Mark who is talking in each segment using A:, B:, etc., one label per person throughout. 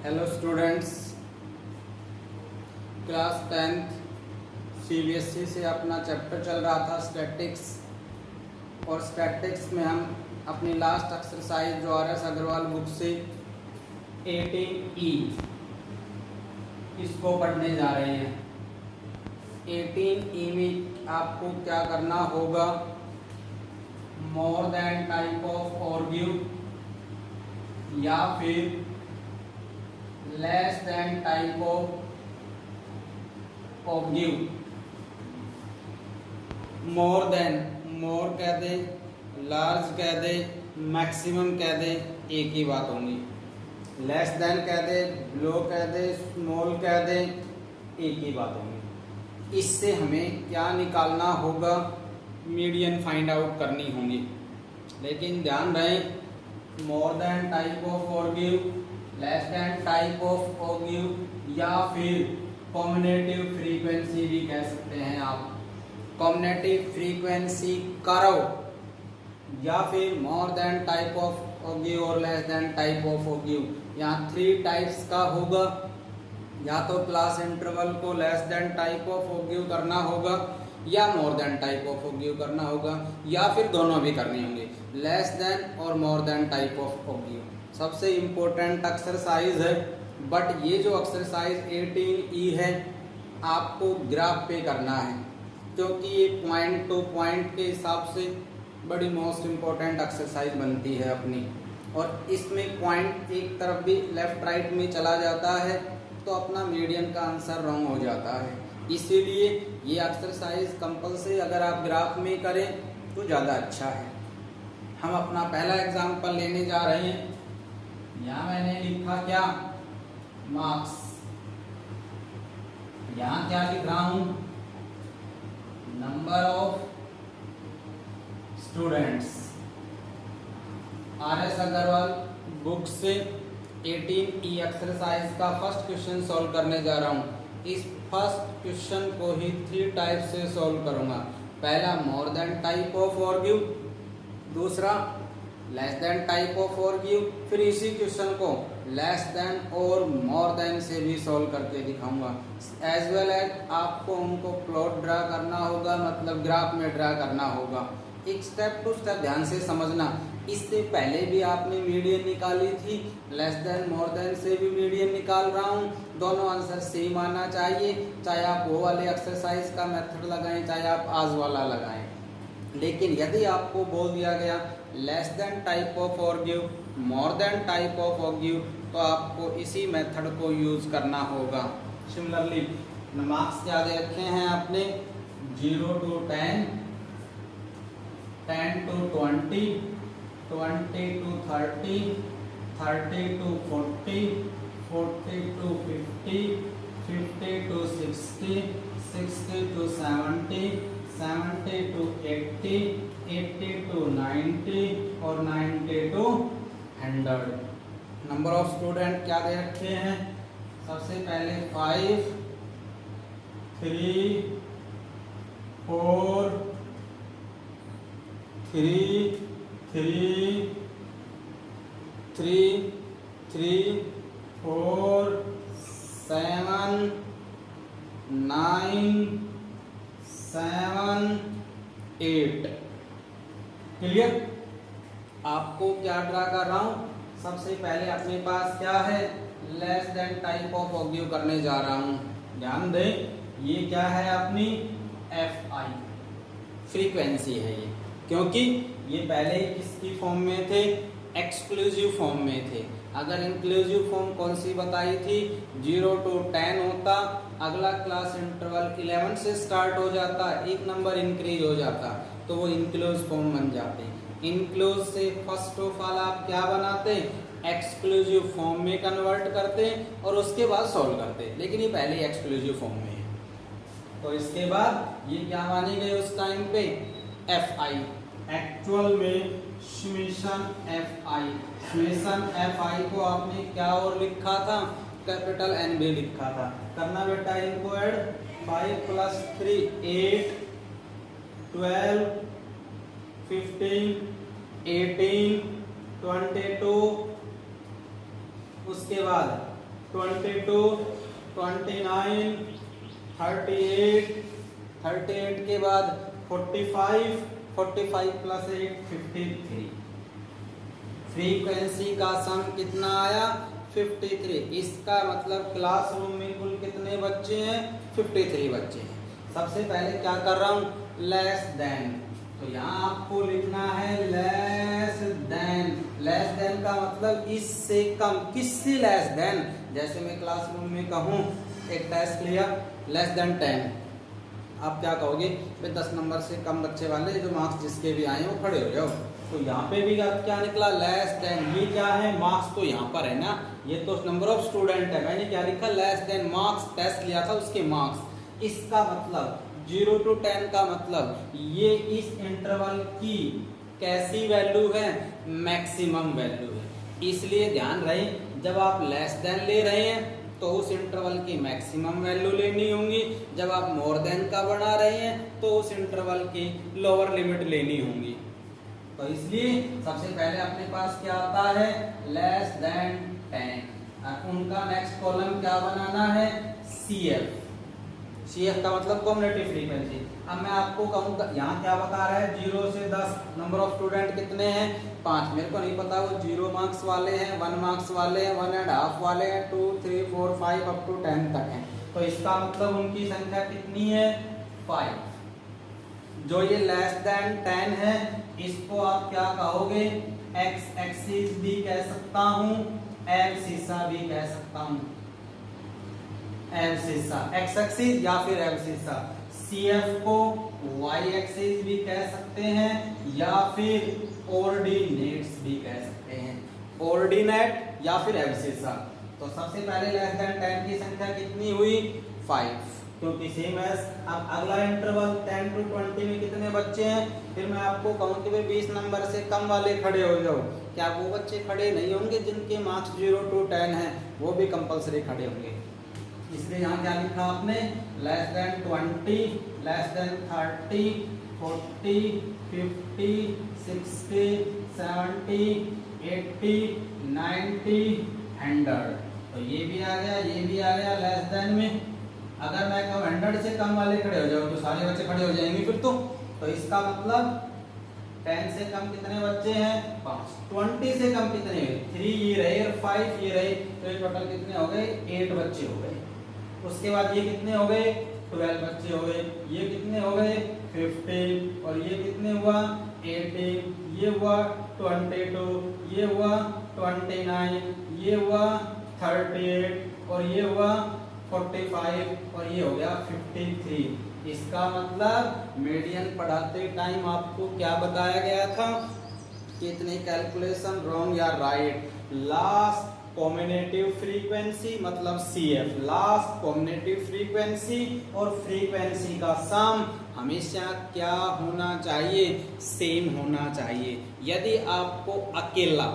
A: Hello students, class 10th CBSE से अपना chapter चल रहा था स्टैटिक्स। और स्टैटिक्स में हम अपनी लास्ट एक्सरसाइज जो RS अग्रवाल बुक से 18E इसको पढ़ने जा रहे हैं। 18E में आपको क्या करना होगा, मोर देन टाइप ऑफ और गिव या फिर less than type of give. More than, more कह दे, लार्ज कह दे, मैक्सिमम कह दे, एक ही बात होगी। लेस देन कह दे, लो कह दे, स्मॉल कह दे, एक ही बात होगी। इससे हमें क्या निकालना होगा, मीडियन फाइंड आउट करनी होगी। लेकिन ध्यान रहे, मोर देन टाइप ऑफ और give, less than type of और गिव या फिर कॉम्बिनेटिव फ्रीक्वेंसी भी कह सकते हैं आप। कॉम्बिनेटिव फ्रीक्वेंसी करो या फिर मोर देन टाइप ऑफ और गिव और लेस देन टाइप ऑफ और गिव। यहाँ 3 टाइप्स का होगा, या तो क्लास इंटरवल को लेस देन टाइप ऑफ और गिव करना होगा या मोर देन टाइप ऑफ और गिव करना होगा, या फिर दोनों भी करने होंगे, लेस देन और मोर देन टाइप ऑफ और गिव। सबसे इम्पोर्टेंट एक्सरसाइज है, बट ये जो एक्सरसाइज 18E है आपको ग्राफ पे करना है, क्योंकि ये पॉइंट टू पॉइंट के हिसाब से बड़ी मोस्ट इम्पोर्टेंट एक्सरसाइज बनती है अपनी। और इसमें पॉइंट एक तरफ भी लेफ्ट राइट में चला जाता है तो अपना मीडियन का आंसर रॉन्ग हो जाता है। इसीलिए ये एक्सरसाइज कंपल्सरी अगर आप ग्राफ में करें तो ज़्यादा अच्छा है। हम अपना पहला एग्जाम्पल लेने जा रहे हैं। यहाँ मैंने लिखा क्या, मार्क्स। यहाँ क्या लिख रहा हूँ, number of students. RS Agarwal book से 18E एक्सरसाइज का फर्स्ट क्वेश्चन सॉल्व करने जा रहा हूँ। इस फर्स्ट क्वेश्चन को ही 3 टाइप से सॉल्व करूँगा। पहला मोर देन टाइप ऑफ और गिव, दूसरा लेस देन टाइप ऑफ और गिव, फिर इसी क्वेश्चन को लेस देन और मोर देन से भी सॉल्व करके दिखाऊंगा। एज वेल एज आपको उनको प्लॉट ड्रा करना होगा, मतलब ग्राफ में ड्रा करना होगा। एक स्टेप टू स्टेप ध्यान से समझना। इससे पहले भी आपने मीडियन निकाली थी, लेस देन मोर देन से भी मीडियन निकाल रहा हूँ। दोनों आंसर सेम आना चाहिए, चाहे आप वो वाले एक्सरसाइज का मेथड लगाएं चाहे आप आज वाला लगाएं। लेकिन यदि आपको बोल दिया गया लेस देन टाइप ऑफ और give, more than type of और गिव, तो आपको इसी मेथड को यूज करना होगा। सिमिलरली मार्क्स क्या दे रखे हैं आपने, 0 to 10, 10 to 20, 20 to 30, 30 to 40, 40 to 50, 50 to 60, 60 to 70, 70 to 80, 80 to 90 और 90 to 100। नंबर ऑफ स्टूडेंट क्या दे रखे हैं, सबसे पहले 5, 3, 4, 3, 3, 3, 3, 4, 7, 9, 7, 8। क्लियर। आपको क्या ड्रा कर रहा हूं, सबसे पहले अपने पास क्या है, लेस देन टाइप ऑफ और गिव करने जा रहा हूं। ध्यान दें, ये क्या है अपनी FI फ्रीक्वेंसी है ये, क्योंकि ये पहले किसकी फॉर्म में थे, एक्सक्लूसिव फॉर्म में थे। अगर इंक्लूसिव फॉर्म कौन सी बताई थी, 0 to 10 होता, अगला क्लास इंटरवल 11 से स्टार्ट हो जाता, एक नंबर इंक्रीज हो जाता, तो वो इंक्लूसिव फॉर्म बन जाते। इंक्लूसिव से फर्स्ट ऑफ ऑल आप क्या बनाते, एक्सक्लूसिव फॉर्म में कन्वर्ट करते और उसके बाद सॉल्व करते। लेकिन ये पहले एक्सक्लूसिव फॉर्म में है, तो इसके बाद ये क्या मानी गई उस टाइम पे, FI। एक्चुअल में समेशन FI, समेशन FI को आपने क्या और लिखा था, कैपिटल NB लिखा था। करना बेटा इनको ऐड, 5 + 3 8, 12, 15, 18, 22, उसके बाद 22, 29, 38, 38 के बाद 45, 45 प्लस 8 53। फ्रीक्वेंसी का सम कितना आया 53। इसका मतलब क्लासरूम में कुल कितने बच्चे हैं 53 बच्चे हैं। सबसे पहले क्या कर रहा हूं लेस देन, तो यहाँ आपको लिखना है लेस देन। लेस देन का मतलब इससे कम, किससे लेस देन, जैसे मैं क्लासरूम में कहूँ एक टेस्ट लिया लेस देन 10, आप क्या कहोगे भाई 10 नंबर से कम बच्चे वाले जो मार्क्स जिसके भी आए वो खड़े हो जाओ। तो यहाँ पे भी क्या निकला लेस देन, ये क्या है मार्क्स तो यहाँ पर है ना, ये तो नंबर ऑफ स्टूडेंट है, मैंने क्या लिखा लेस देन मार्क्स, टेस्ट लिया था उसके मार्क्स। इसका मतलब 0 to 10 का मतलब ये इस इंटरवल की कैसी वैल्यू है मैक्सिमम वैल्यू है। इसलिए ध्यान रहे जब आप लेस देन ले रहे हैं तो उस इंटरवल की मैक्सिमम वैल्यू लेनी होगी, जब आप मोर देन का बना रहे हैं तो उस इंटरवल की लोअर लिमिट लेनी होगी। तो इसलिए सबसे पहले अपने पास क्या आता है लेस देन 10 और उनका नेक्स्ट कॉलम क्या बनाना है CF। CF का मतलब कम्युनिटी फ्रीक्वेंसी। अब मैं आपको कहूँगा यहाँ क्या बता रहा है 0 से 10 नंबर ऑफ स्टूडेंट कितने हैं 5, मेरे को नहीं पता वो 0 मार्क्स वाले हैं 1 मार्क्स वाले हैं 1.5 वाले हैं 2 3 4 5 अप टू 10 तक हैं। तो इसका मतलब उनकी संख्या कितनी है 5। जो ये लेस देन 10 है इसको आप क्या कहोगे एक्स एक्सिस भी कह सकता हूँ, एब्सिसा भी कह सकता हूँ, एब्सिसा एक्स एक्सिस या फिर एब्सिसा। CF को Y एक्सिस भी कह सकते हैं या फिर ऑर्डिनेट्स भी कह सकते हैं, ऑर्डिनेट या फिर एब्सिसा। तो सबसे पहले लेस देन 10 की संख्या कितनी हुई 5, क्योंकि सेम एज। अब अगला इंटरवल 10 to 20 में कितने बच्चे हैं, फिर मैं आपको कहूँ कि भाई 20 नंबर से कम वाले खड़े हो जाओ, क्या वो बच्चे खड़े नहीं होंगे जिनके मार्क्स 0 to 10 हैं, वो भी कंपलसरी खड़े होंगे। इसलिए यहाँ क्या लिखा आपने लेस देन 20, लेस देन 30, 40, 50, 60, 70, 80, 90, 100। तो ये भी आ गया, ये भी आ गया लेस देन में। अगर मैं कहूँ 100 से कम वाले खड़े हो जाओ तो सारे बच्चे खड़े हो जाएंगे फिर तो इसका मतलब 10 से कम कितने बच्चे हैं 5, 20 से कम कितने हैं 3 ये रहे और 5 ये रहे, तो ये टोटल कितने हो गए 8 बच्चे हो गए। उसके बाद ये कितने हो गए 12 बच्चे हो गए, ये कितने हो गए 15 और ये कितने हुआ 18, ये हुआ 22, ये हुआ 29, ये हुआ 38 और ये हुआ 45 और ये हो गया 53। इसका मतलब मीडियन पढ़ाते टाइम आपको क्या बताया गया था कि इतनी कैलकुलेशन रॉन्ग या राइट। लास्ट कॉम्बिनेटिव फ्रीक्वेंसी मतलब CF, लास्ट कॉम्बिनेटिव फ्रीक्वेंसी और फ्रीक्वेंसी का सम हमेशा क्या होना चाहिए सेम होना चाहिए। यदि आपको अकेला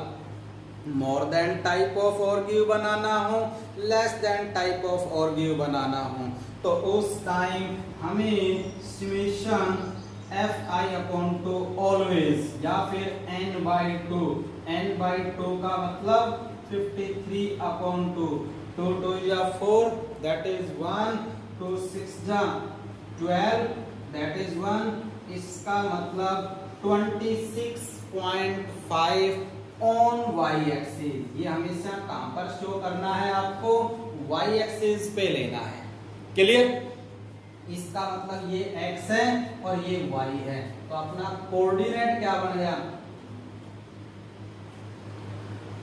A: मोर देन टाइप ऑफ ऑर्ग्यू बनाना हो, लेस देन टाइप ऑफ ऑर्ग्यू बनाना हो, तो उस टाइम हमें समेशन Fi/2 ऑलवेज या फिर n/2, n/2 का मतलब 53/2, 2 2 या 4 that is 1, 2 6 जा 12 that is 1, इसका मतलब 26.5 ऑन Y एक्सिस। ये हमेशा कहां पर शो करना है आपको Y एक्सिस पे लेना है, क्लियर। इसका मतलब ये X है और ये Y है, तो अपना कोऑर्डिनेट क्या बन गया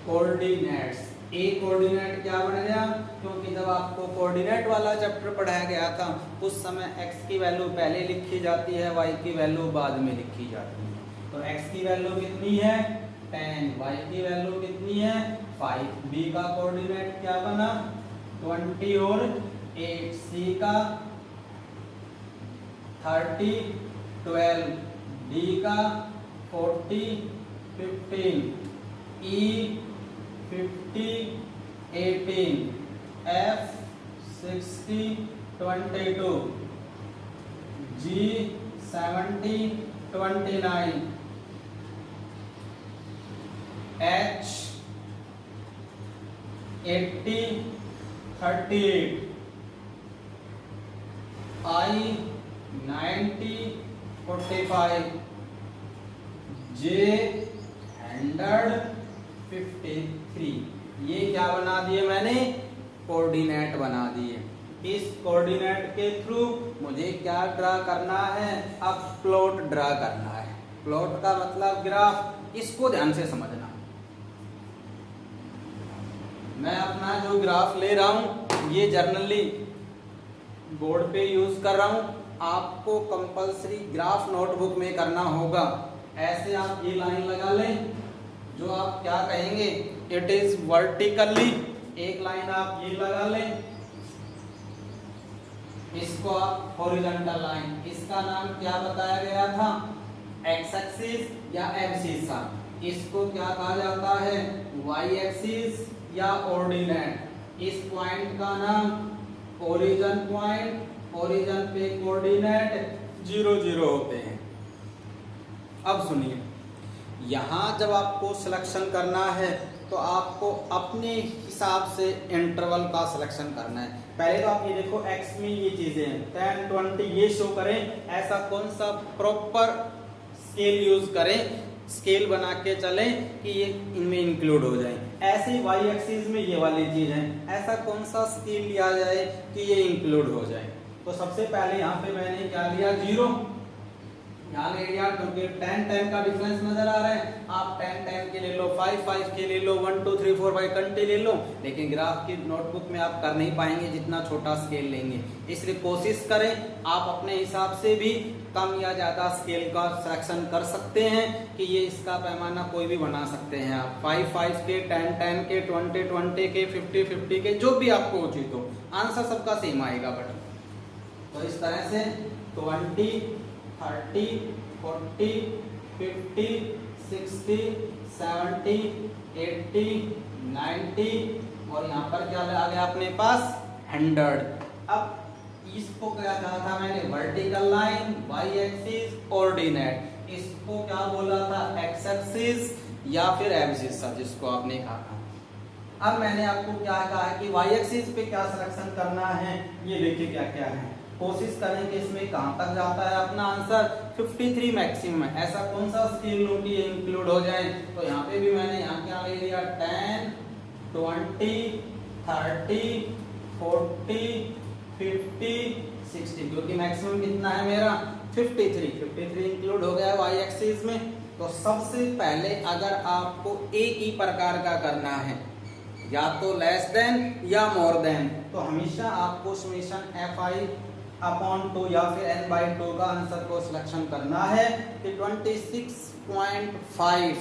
A: कोऑर्डिनेट्स। ए कोऑर्डिनेट क्या बन गया, क्योंकि जब आपको कोऑर्डिनेट वाला चैप्टर पढ़ाया गया था उस समय x की वैल्यू पहले लिखी जाती है, y की वैल्यू बाद में लिखी जाती है। तो x की वैल्यू कितनी है 10, y की वैल्यू कितनी है 5। b का कोऑर्डिनेट क्या बना 20 और 8, c का 30, 12, d का 40, 15, e 50, 18, f 60, 22, g 70, 29, h 80, 38, I 90, 45, J 153। ये क्या बना दिए मैंने? कोऑर्डिनेट बना दिए। इस कोऑर्डिनेट के थ्रू मुझे क्या ड्रा करना है? अब प्लॉट ड्रा करना है। प्लॉट का मतलब ग्राफ। इसको ध्यान से समझना। मैं अपना जो ग्राफ ले रहा हूं ये जर्नली बोर्ड पे यूज कर रहा हूं। आपको कंपलसरी ग्राफ नोटबुक में करना होगा। ऐसे आप ये लाइन लगा लें, जो आप क्या कहेंगे, इट इज वर्टिकली। एक लाइन आप ये लगा लें, इसको आप हॉरिजॉन्टल लाइन। इसका नाम क्या बताया गया था? एक्स एक्सिस या एब्सिसा। इसको क्या कहा जाता है? वाई एक्सिस या ऑर्डिनेट। इस पॉइंट का नाम ओरिजिन पॉइंट। ओरिजिन पे कोऑर्डिनेट 0 0 होते हैं। अब सुनिए, यहां जब आपको सिलेक्शन करना है तो आपको अपने हिसाब से इंटरवल का सिलेक्शन करना है। पहले तो आप ये देखो, एक्स में ये चीजें हैं 10 20 ये शो करें। ऐसा कौन सा प्रॉपर स्केल यूज करें, स्केल बना के चलें कि ये इनमें इंक्लूड हो जाए। ऐसे ही वाई एक्सिस में ये वाली चीज है, ऐसा कौन सा स्केल लिया जाए कि ये इंक्लूड हो जाए। तो सबसे पहले यहाँ पे मैंने क्या लिया? 0 यहाँ ले लिया, क्योंकि 10 10 का डिफरेंस नजर आ रहा है। आप 10 10 के ले लो, 5 5 के ले लो, 1 2 3 4 5 कंटे ले लो। लेकिन ग्राफ की नोटबुक में आप कर नहीं पाएंगे जितना छोटा स्केल लेंगे। इसलिए कोशिश करें आप अपने हिसाब से भी कम या ज्यादा स्केल का सिलेक्शन कर सकते हैं कि ये इसका पैमाना कोई भी बना सकते हैं आप। 5 5 के, 10 10 के, 20 20 के, 50 50 के, जो भी आपको उचित हो। आंसर सबका सेम आएगा। बट तो इस तरह से 20 30 40 50 60 70 80 90 और यहाँ पर क्या आ गया अपने पास? 100। अब इसको क्या कहा था मैंने? Vertical line, Y axis, ordinate. इसको क्या बोला था? एक्स एक्सिस या फिर एब्सिसा, जिसको आपने कहा था। अब मैंने आपको क्या कहा है कि वाई एक्सिस पे क्या सिलेक्शन करना है, ये देखिए क्या क्या है। कोशिश करें कि इसमें कहां तक जाता है अपना आंसर। 53 मैक्सिमम है। ऐसा कौन सा स्केल लो कि ये इंक्लूड हो जाए? तो यहाँ पे भी मैंने यहाँ क्या ले लिया? 10 20 30 40 50 60, क्योंकि मैक्सिमम कितना है मेरा? 53 इंक्लूड हो गया है वाई एक्सिस में। तो सबसे पहले अगर आपको एक ही प्रकार का करना है, या तो लेस देन या मोर देन, तो हमेशा आपको समेशन fi/2 या फिर n/2 का आंसर को सिलेक्शन करना है कि 26.5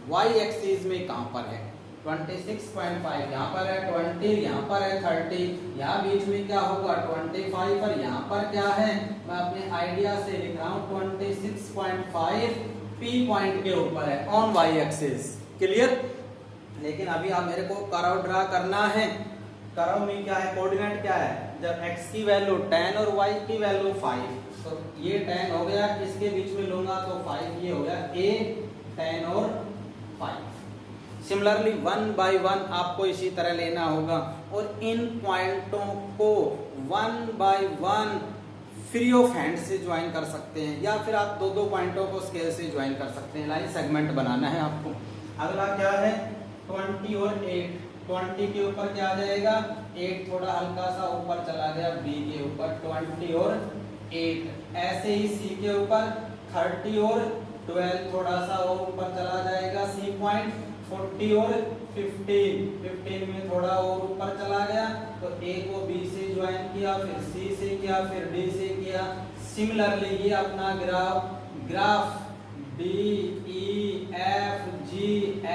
A: वाई एक्सिस में कहां पर है। 26.5 यहाँ पर है, 20 यहाँ पर है, 30 यहाँ बीच में क्या होगा? 25 और यहाँ पर क्या है? मैं अपने आइडिया से लिख रहा हूँ 26.5 पी पॉइंट के ऊपर है ऑन वाई एक्सिस। क्लियर? लेकिन अभी आप मेरे को कर्व ड्रा करना है। कर्व में क्या है? कोऑर्डिनेट क्या है? जब x की वैल्यू 10 और y की वैल्यू 5, तो ये 10 हो गया, इसके बीच में लूंगा तो 5, ये हो गया a 10 और 5। सिमिलरली 1 बाय 1 आपको इसी तरह लेना होगा और इन पॉइंटों को 1 बाय 1 फ्री ऑफ हैंड से ज्वाइन कर सकते हैं, या फिर आप दो पॉइंटों को स्केल से ज्वाइन कर सकते हैं। लाइन सेगमेंट बनाना है आपको। अगला क्या है? 20 और 8। 20 के ऊपर क्या आ जाएगा? 8 थोड़ा हल्का सा ऊपर चला गया b के ऊपर, 20 और 8। ऐसे ही c के ऊपर 30 और 12 थोड़ा सा और ऊपर चला जाएगा c पॉइंट। 40 और 15 में थोड़ा और ऊपर चला गया, तो a को b से ज्वाइन किया, फिर c से किया, फिर d से किया। सिमिलरली ये अपना graph d e f g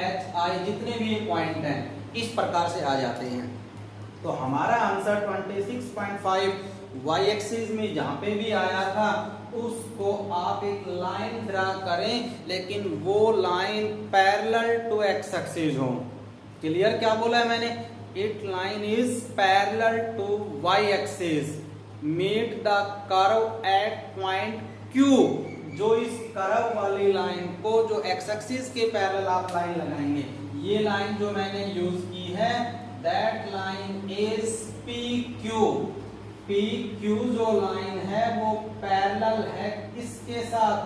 A: h i जितने भी पॉइंट हैं इस प्रकार से आ जाते हैं। तो हमारा आंसर 26.5 वाई एक्सिस में जहां पे भी आया था उसको आप एक लाइन ड्रा करें, लेकिन वो line parallel to X axis हो। क्लियर? क्या बोला है मैंने? It line is parallel to Y axis, meet the curve at point Q। जो इस कर्व वाली लाइन को, जो एक्स एक्सिस के पैरेलल आप लाइन लगाएंगे, ये लाइन जो मैंने यूज की है that line is P Q. P Q जो लाइन है वो पैरेलल है किसके साथ?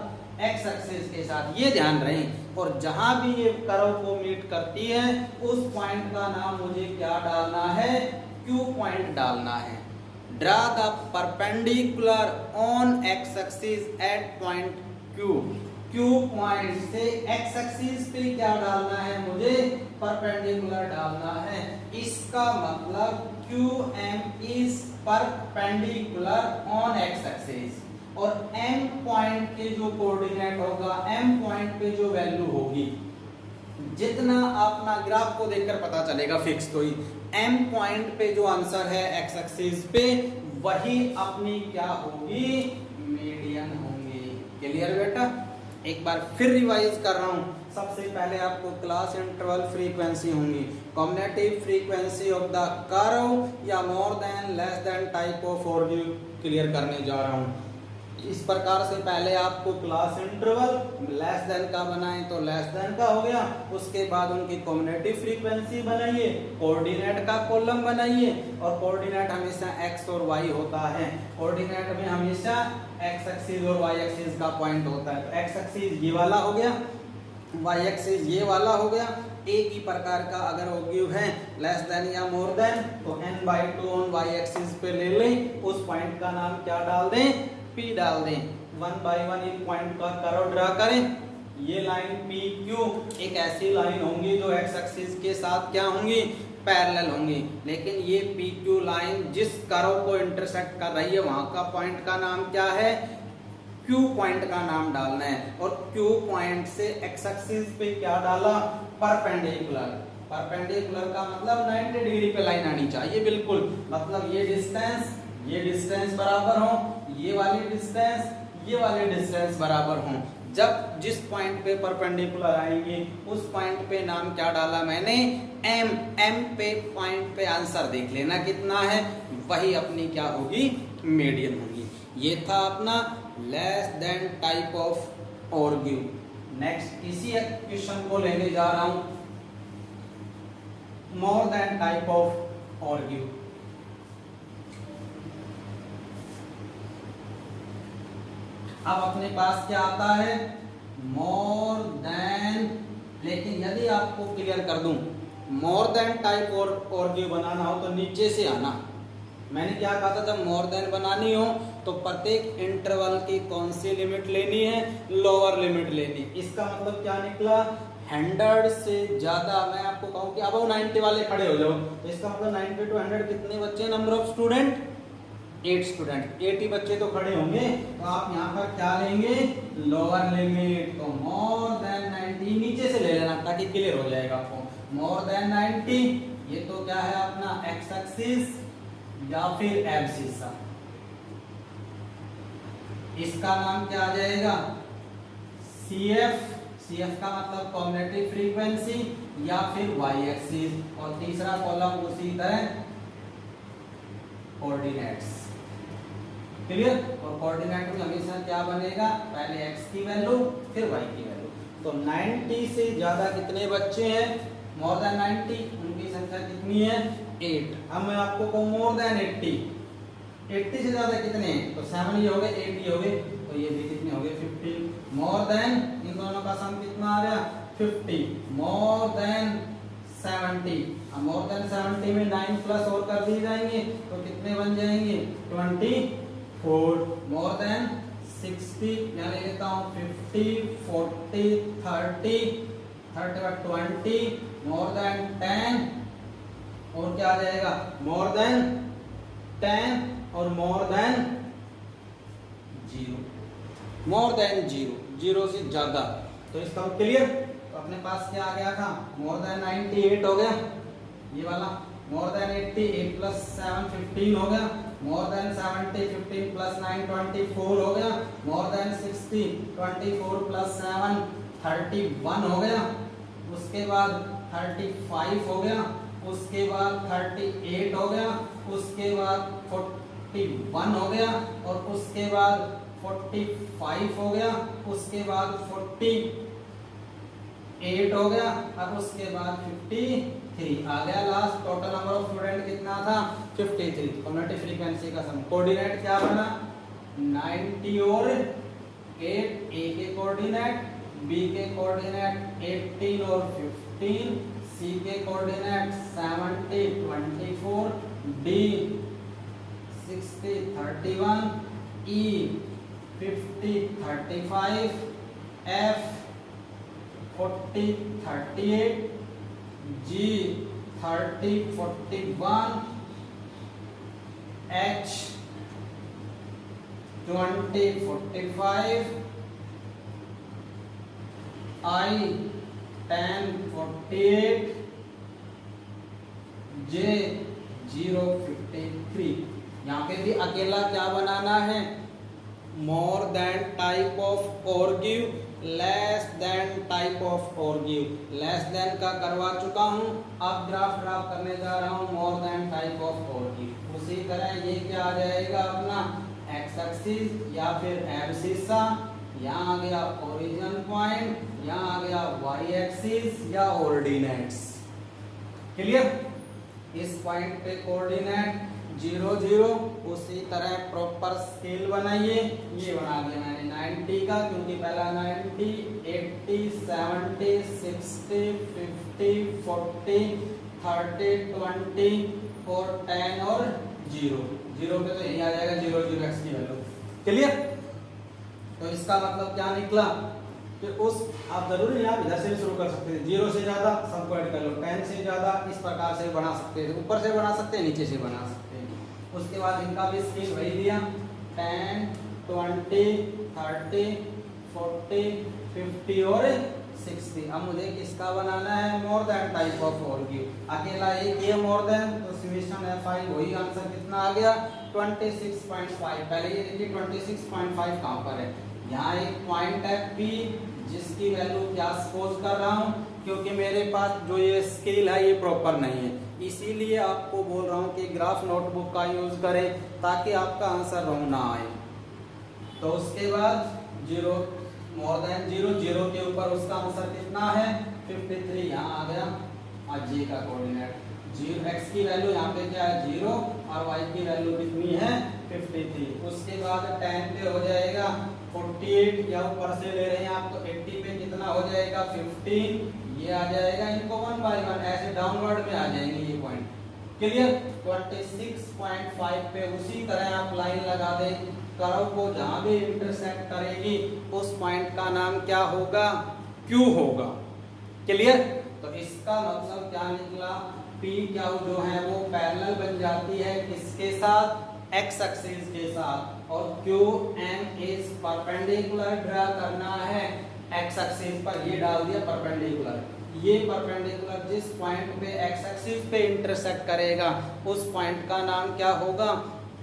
A: एक्स एक्सिस के साथ। ये ध्यान रहे। और जहां भी ये कर्व को मीट करती है उस पॉइंट का नाम मुझे क्या डालना है? क्यू पॉइंट डालना है। Draw the perpendicular on X axis at point Q. Q point से एक्स एक्सिस पे क्या डालना है? मुझे परपेंडिकुलर डालना है। इसका मतलब Q M is perpendicular on X axis. और एम पॉइंट के जो कोऑर्डिनेट होगा, एम पॉइंट पे जो वैल्यू होगी, जितना अपना ग्राफ को देखकर पता चलेगा फिक्स तो ही, एम पॉइंट पे जो आंसर है एक्स एक्सिस पे, वही अपनी क्या होगी? मीडियन होंगी। क्लियर बेटा? एक बार फिर रिवाइज कर रहा हूं। सबसे पहले आपको क्लास इंटरवल फ्रीक्वेंसी होंगी, combinative frequency of the curve या more than less than type of argue clear करने जा रहा हूं। इस प्रकार से पहले आपको क्लास इंटरवल लेस देन का बनाएं तो लेस देन का हो गया। उसके बाद उनकी कॉम्बिनेटिव फ्रीक्वेंसी बनाइए, कोऑर्डिनेट का कॉलम बनाइए। और कोऑर्डिनेट हमेशा एक्स और वाई होता है। कोऑर्डिनेट में हमेशा एक्स एक्सिस और वाई एक्सिस का पॉइंट होता है। तो एक्स एक्सिस ये वाला हो गया, वाई एक्सिस ये वाला हो गया। एक ही प्रकार का अगर ऑब्जेक्ट है लेस देन या मोर देन तो n/2 ऑन वाई एक्सिस पे ले लें। उस पॉइंट का नाम क्या डाल दें? P डाल दें। 1 by 1 इन पॉइंट का कर्व ड्रा करें। ये लाइन पी क्यू एक ऐसी लाइन होंगी जो एक्स एक्सिस के साथ क्या होंगी? पैरेलल होंगी। लेकिन ये पी क्यू लाइन जिस कर्व को इंटरसेक्ट कर रही है वहां का पॉइंट का नाम क्या है? क्यू पॉइंट का नाम डालना है। और क्यू पॉइंट से एक्स एक्सिस पे क्या डाला? परपेंडिकुलर। परपेंडिकुलर का मतलब 90 डिग्री पे लाइन आनी चाहिए बिल्कुल। मतलब ये डिस्टेंस बराबर हो, ये वाली डिस्टेंस बराबर हो। जब जिस पॉइंट पे परपेंडिकुलर आएंगे उस पॉइंट पे नाम क्या डाला मैंने? एम। एम पे पॉइंट पे आंसर देख लेना कितना है, वही अपनी क्या होगी? मीडियन होगी। ये था अपना less than type of argue. Next इसी क्वेश्चन को लेने जा रहा हूं, मोर देन टाइप ऑफ ऑर्ग्यू। अब अपने पास क्या आता है? More than. लेकिन यदि आपको क्लियर कर दूं, मोर देन टाइप और ऑर्ग्यू बनाना हो तो नीचे से आना। मैंने क्या कहा था? जब मोर देन बनानी हो तो प्रत्येक इंटरवल की कौन सी लिमिट लेनी है? लोअर लिमिट लेनी। इसका मतलब क्या निकला? 100 से ज्यादा। मैं आपको कहूं कि अब 90 वाले खड़े हो जाओ तो इसका मतलब 90 to 100 कितने बच्चे? Number of student 8 student. 80 बच्चे तो खड़े होंगे। तो आप यहाँ पर क्या लेंगे? Lower limit. तो मोर देन 90 नीचे से ले लेना ताकि क्लियर हो जाएगा आपको। मोर देन 90 ये तो क्या है अपना? एक्स एक्सिस या फिर एब्सिस। इसका नाम क्या आ जाएगा? CF। CF का मतलब कॉम्बिनेटिव फ्रीक्वेंसी या फिर वाई एक्सिस। और तीसरा कॉलम उसी तरह कोऑर्डिनेट्स। क्लियर? और कोऑर्डिनेट में हमेशा क्या बनेगा? पहले x की वैल्यू फिर y की वैल्यू। तो 90 से ज्यादा कितने बच्चे हैं? मोर देन 90 उनकी संख्या कितनी है? 8। अब मैं आपको कहूं मोर देन 80 से ज्यादा कितने हैं? तो 7 ये हो गए, 8 ये हो गए, तो ये भी कितने हो गए? 15। मोर देन इन दोनों का सम कितना आ गया? 50। More than 70। अब मोर देन 70 में 9 प्लस और कर दी जाएंगे तो कितने बन जाएंगे? 24। मोर देन 60 मैं ले लेता हूँ 50, 40, 30 30 का 20। मोर देन 10 और क्या आ जाएगा? मोर देन 10 और मोर देन 0। मोर देन 0 से ज्यादा। तो इसका क्लियर? तो अपने पास क्या आ गया था? मोर देन 98 हो गया ये वाला। मोर देन 80 8 प्लस 7 15 हो गया। मोर देन 70 15 प्लस 9 24 हो गया। मोर देन 60 24 प्लस 7 31 हो गया। उसके बाद 35 हो गया। उसके बाद 38 हो गया। उसके बाद 41 हो गया। और उसके बाद 45 हो गया। उसके बाद 48 हो गया। अब उसके बाद 3 आ गया last. Total number of student कितना था 53। कम्युनिटी फ्रीक्वेंसी का सम। कोऑर्डिनेट क्या बना 90 और 8, ए के कोऑर्डिनेट, बी के कोऑर्डिनेट 18 और 15, सी के कोऑर्डिनेट 70 24, डी 60 31, ई 50 35, एफ 40 38, जी 30 41, एच 20 45, आई 10 48, जे 0 53। यहाँ पे भी अकेला क्या बनाना है मोर देन टाइप ऑफ और give, less than type of और गिव। लेस देन का करवा चुका हूँ, अब ग्राफ ड्रा करने जा रहा हूँ मोर देन टाइप ऑफ और गिव। उसी तरह ये क्या आ जाएगा अपना एक्स एक्सिस या फिर एब्सिसा, यहाँ आ गया ओरिजिन पॉइंट, यहाँ आ गया वाई एक्सिस या ऑर्डिनेट्स। क्लियर। इस पॉइंट पे कोऑर्डिनेट 0 0। उसी तरह प्रॉपर स्केल बनाइए। ये बना दिया मैंने 90 का, क्योंकि पहला 90 80 70 60 50 40 30 20 और 10 और 0 0 पे तो यही आ जाएगा 0 0 एक्स की वैल्यू। क्लियर। तो इसका मतलब क्या निकला कि उस आप जरूरी नहीं आप इधर से भी शुरू कर सकते थे, 0 से ज्यादा सबको ऐड कर लो, 10 से ज्यादा इस प्रकार से बना सकते थे, ऊपर से बना सकते हैं नीचे से बना सकते हैं। उसके बाद इनका भी स्केल वही दिया 10 20 30 40 50 और 60। अब मुझे किसका बनाना है मोर देन टाइप ऑफ और गिव। अकेला एक ये मोर देन, तो समेशन fi वही आंसर कितना आ गया 26.5। पहले ये देखिए 26.5 कहां पर है, यहाँ एक पॉइंट है P जिसकी वैल्यू क्या सपोज कर रहा हूँ, क्योंकि मेरे पास जो ये स्केल है ये प्रॉपर नहीं है, इसीलिए आपको बोल रहा हूँ कि ग्राफ नोटबुक का यूज करें ताकि आपका आंसर रॉन्ग ना आए। तो उसके बाद 0 मोर देन 0 0 के ऊपर उसका आंसर कितना है 53, यहाँ आ गया। और जे का कोऑर्डिनेट 0 x की वैल्यू यहाँ पे क्या है 0 और y की वैल्यू कितनी है 53। उसके बाद 10 पे हो जाएगा 48, या ऊपर से ले रहे हैं आप तो 80 पे कितना हो जाएगा 15, ये आ जाएगा। इनको 1 बाय 1 ऐसे डाउनवर्ड में आ जाएंगे ये पॉइंट। क्लियर। 26.5 पे उसी तरह आप लाइन लगा दें, कर्व को जहां भी इंटरसेक्ट करेगी उस पॉइंट का नाम क्या होगा Q होगा। क्लियर। तो इसका मतलब क्या निकला P क्या जो है वो पैरेलल बन जाती है किसके साथ x एक्सिस के साथ, और QM इज परपेंडिकुलर ड्रा करना है x एक्सिस पर, ये डाल दिया परपेंडिकुलर। ये परपेंडिकुलर जिस पॉइंट पे x एक्सिस पे इंटरसेक्ट करेगा उस पॉइंट का नाम क्या होगा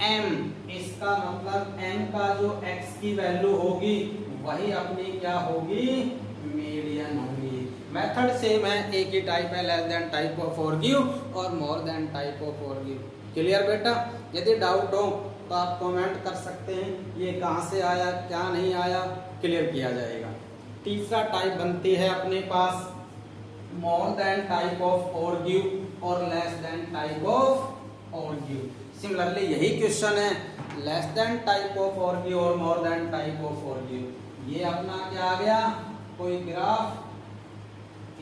A: M। इसका मतलब M का जो x की वैल्यू होगी वही अपनी क्या होगी मीडियन होगी। मेथड सेम है, एक ही टाइप है लेस देन टाइप ऑफ और गिव और मोर देन टाइप ऑफ और गिव। क्लियर बेटा। यदि डाउट हो तो आप कमेंट कर सकते हैं, ये कहाँ से आया क्या नहीं आया क्लियर किया जाएगा। तीसरा टाइप बनती है अपने पास मोर देन टाइप ऑफ और गिव और लेस देन टाइप ऑफ और गिव। सिमिलरली यही क्वेश्चन है, लेस देन टाइप ऑफ और गिव और मोर देन टाइप ऑफ और गिव। ये अपना क्या आ गया कोई ग्राफ,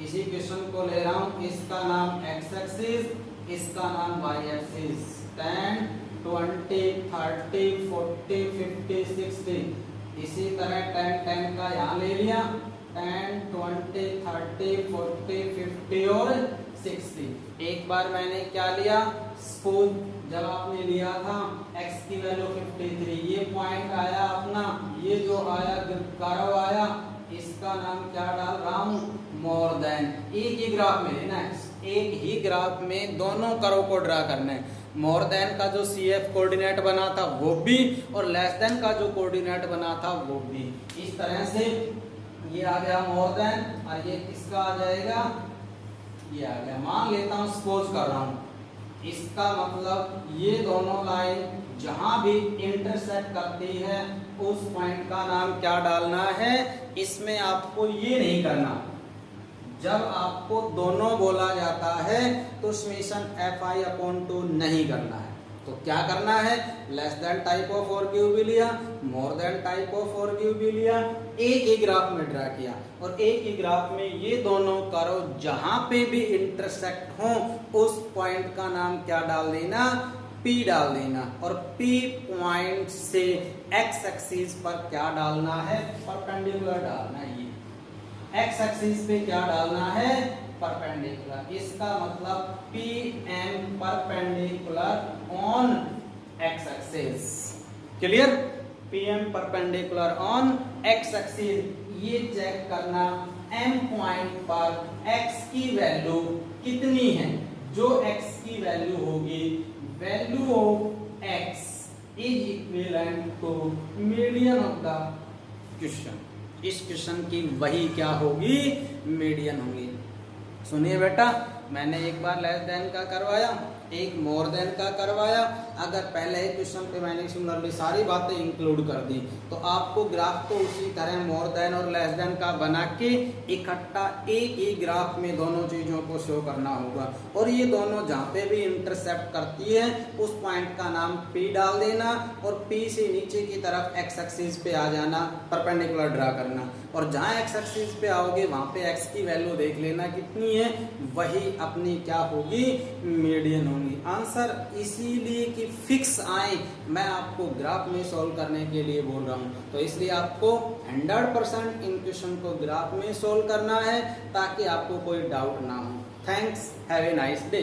A: इसी क्वेश्चन को ले रहा हूं, इसका नाम x एक्सिस, इसका नाम y एक्सिस, 10 20 30 40 50 60। इसी तरह 10 10 का यहाँ ले लिया, 10 20 30 40 50 और 60। एक बार मैंने क्या लिया सपोज जब आपने लिया था x की वैल्यू 53, ये पॉइंट आया अपना, ये जो आया कर्व आया, इसका नाम क्या डाल रहा हूँ मोर देन। एक ही ग्राफ में लेना है, एक ही ग्राफ में दोनों कर्व को ड्रा करना है। मोर देन का जो CF कोऑर्डिनेट बना था वो भी और लेस देन का जो कोऑर्डिनेट बना था वो भी। इस तरह से ये आ गया मोर देन और ये किसका आ जाएगा ये आ गया। मान लेता हूँ सपोज कर रहा हूँ, इसका मतलब ये दोनों लाइन जहां भी इंटरसेक्ट करती है उस पॉइंट का नाम क्या डालना है। इसमें आपको ये नहीं करना, जब आपको दोनों बोला जाता है तो समेशन fi/2 नहीं करना है। तो क्या करना है, less than type of forgive भी लिया, मोर देन टाइप ऑफ फॉरगिव भी लिया, एक ही ग्राफ में ड्रा किया और एक ही ग्राफ में ये दोनों कर्व जहां पे भी इंटरसेक्ट हो उस पॉइंट का नाम क्या डाल देना, P डाल देना। और P पॉइंट से x एक्सिस पर क्या डालना है, परपेंडिकुलर डालना है। ये x एक्सिस पे क्या डालना है, परपेंडिकुलर। इसका मतलब PM perpendicular on x axis. Clear, PM perpendicular on x axis. ये चेक करना M पॉइंट पर x की वैल्यू कितनी है। जो x की वैल्यू होगी, value of x is equivalent to median of the question. इस क्वेश्चन की वही क्या होगी, मीडियन होगी। सुनिए बेटा, मैंने एक बार लेस देन का करवाया, एक मोर देन का करवाया। अगर पहले ही क्वेश्चन पे मैंने सिमिलरली सारी बातें इंक्लूड कर दी तो आपको ग्राफ को उसी तरह मोर देन और लेस देन का बना के इकट्ठा एक ही ग्राफ में दोनों चीजों को शो करना होगा। और ये दोनों जहाँ पे भी इंटरसेप्ट करती है उस पॉइंट का नाम P डाल देना और P से नीचे की तरफ x एक्सिस पे आ जाना, परपेंडिकुलर ड्रा करना। और जहाँ x एक्सिस पे आओगे वहां पे x की वैल्यू देख लेना कितनी है, वही अपनी क्या होगी, मीडियन होगी। आंसर इसीलिए कि फिक्स आए, मैं आपको ग्राफ में सॉल्व करने के लिए बोल रहा हूँ। तो इसलिए आपको 100% इन क्वेश्चन को ग्राफ में सॉल्व करना है ताकि आपको कोई डाउट ना हो। Thanks, have a nice day.